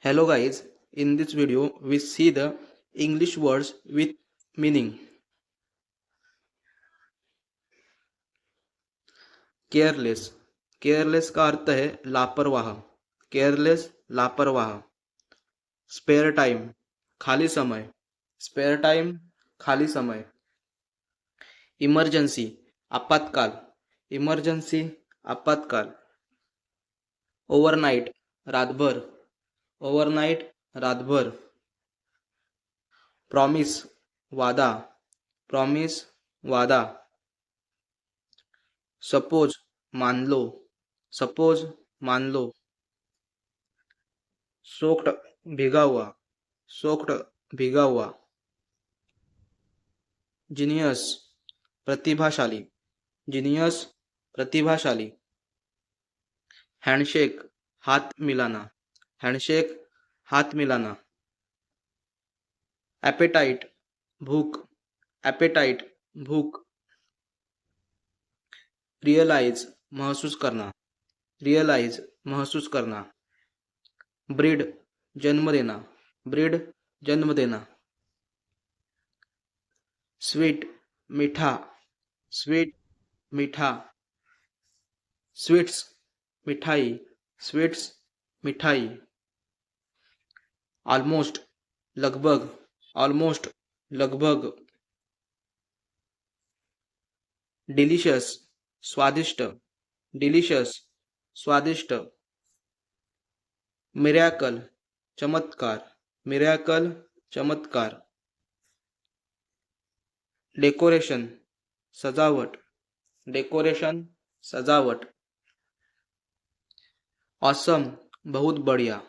Hello guys, in this video we see the English words with meaning. Careless, careless का अर्थ है लापरवाह, careless लापरवाह. स्पेयर टाइम, खाली समय, स्पेयर टाइम खाली समय. इमर्जन्सी, आपातकाल, इमर्जन्सी आपातकाल. ओव्हरनाईट, रातभर, ओव्हरनाईट रातभर. प्रॉमिस, वादा, प्रॉमिस वादा. सपोज, मानलो, सपोज मानलो. सोक्ड, भिगा हुआ, सोक्ड भिगा हुआ. जीनियस, प्रतिभाशाली, जीनियस प्रतिभाशाली. हँडशेक, हात मिलाना, हँडशेक हात मिलाना. ॲपेटाइट, भूक, ॲपेटाइट भूक. रिअलाइज, महसूस करना, रिअलाइज महसूस करना. ब्रीड, जन्म देना, ब्रीड जन्म देना. स्वीट, मीठा, स्वीट मीठा. स्वीट्स, मिठाई, स्वीट्स मिठाई. ऑलमोस्ट, लगभग, ऑलमोस्ट लगभग. डिलिशियस, स्वादिष्ट, डिलिशियस स्वादिष्ट. मिरॅकल, चमत्कार, मिरॅकल चमत्कार. डेकोरेशन, सजावट, डेकोरेशन सजावट. ऑसम, बहुत बढ़िया,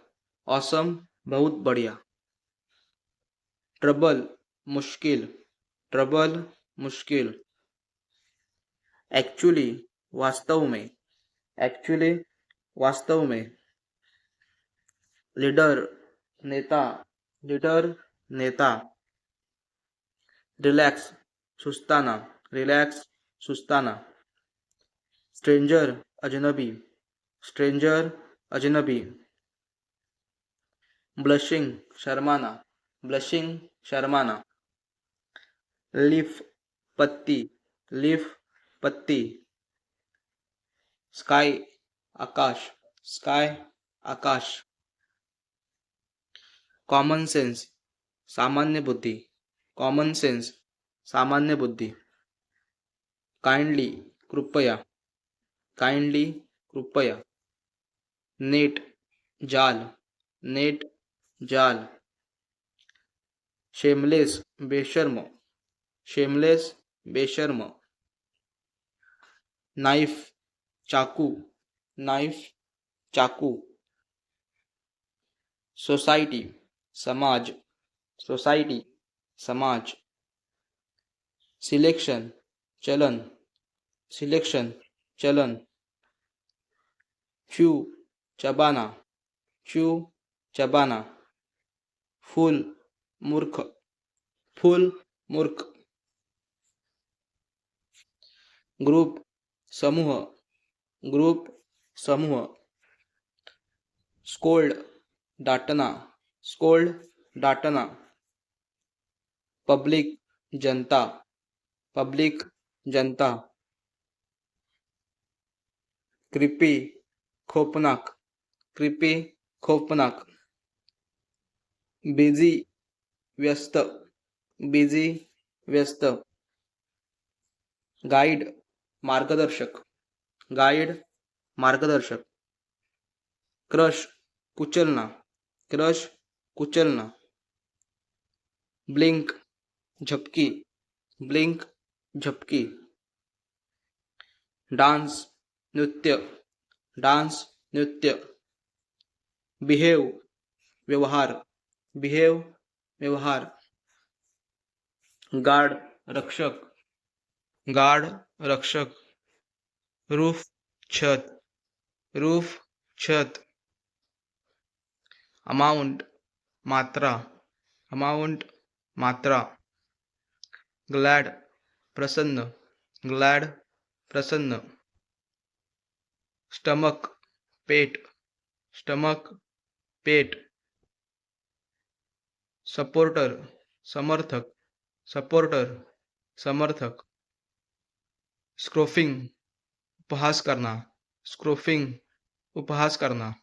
ऑसम बहुत बढ़िया. ट्रबल, मुश्किल, ट्रबल मुश्किल. एक्चुअली, वास्तव में, एक्चुअली वास्तव में. लीडर, नेता, लीडर नेता. रिलॅक्स, सुस्ताना, रिलॅक्स सुस्ताना. स्ट्रेंजर, अजनबी, स्ट्रेंजर अजनबी. ब्लशिंग, शर्माना, ब्लशिंग शर्माना. लीफ, पत्ती, लीफ पत्ती. स्काय, आकाश, स्काय आकाश. कॉमन सेन्स, सामान्य बुद्धी, कॉमन सेन्स सामान्य बुद्धी. काइंडली, कृपया, काइंडली कृपया. नेट, जाल, नेट जाल. शेमलेस, बेशर्म, शेमलेस बेशर्म. नाइफ, चाकू, नाइफ चाकू. सोसाइटी, समाज, सोसाइटी समाज. सिलेक्शन, चलन, सिलेक्शन चलन. च्यू, चबाना, च्यू चबाना. फूल, मूर्ख, फूल मूर्ख. ग्रुप, समूह, ग्रुप समूह. स्कोल्ड, डाटना, स्कोल्ड डाटना. पब्लिक, जनता, पब्लिक जनता. क्रिपी, खोपनाक, क्रिपी खोपनाक. बिझी, व्यस्त, बिझी व्यस्त. गाईड, मार्गदर्शक, गाईड मार्गदर्शक. क्रश, कुचलना, क्रश कुचलना. ब्लिंक, झपकी, ब्लिंक झपकी. डान्स, नृत्य, डान्स नृत्य. बिहेव, व्यवहार, बिहेव व्यवहार. गार्ड, रक्षक, गार्ड रक्षक. रूफ, छत, रूफ छत. अमाउंट, मात्रा, अमाउंट मात्रा. ग्लॅड, प्रसन्न, ग्लॅड प्रसन्न. स्टमक, पेट, स्टमक पेट. सपोर्टर समर्थक, सपोर्टर समर्थक. स्क्रोफिंग उपहास करना, स्क्रोफिंग उपहास करना.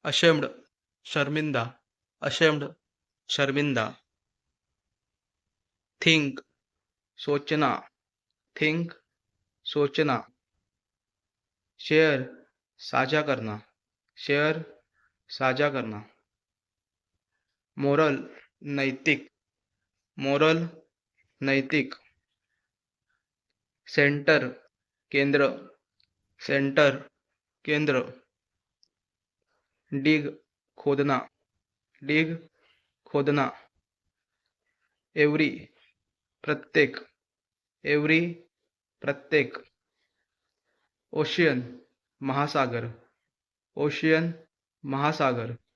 अशेम्ड शर्मिंदा, अशेम्ड शर्मिंदा. थिंक सोचना, थिंक सोचना. शेयर साझा करना, शेयर साझा करना. मोरल नैतिक, मोरल नैतिक. सेंटर केंद्र, सेंटर केंद्र. डिग खोदना, डिग खोदना. एव्हरी प्रत्येक, एव्हरी प्रत्येक. ओशियन महासागर, ओशियन महासागर.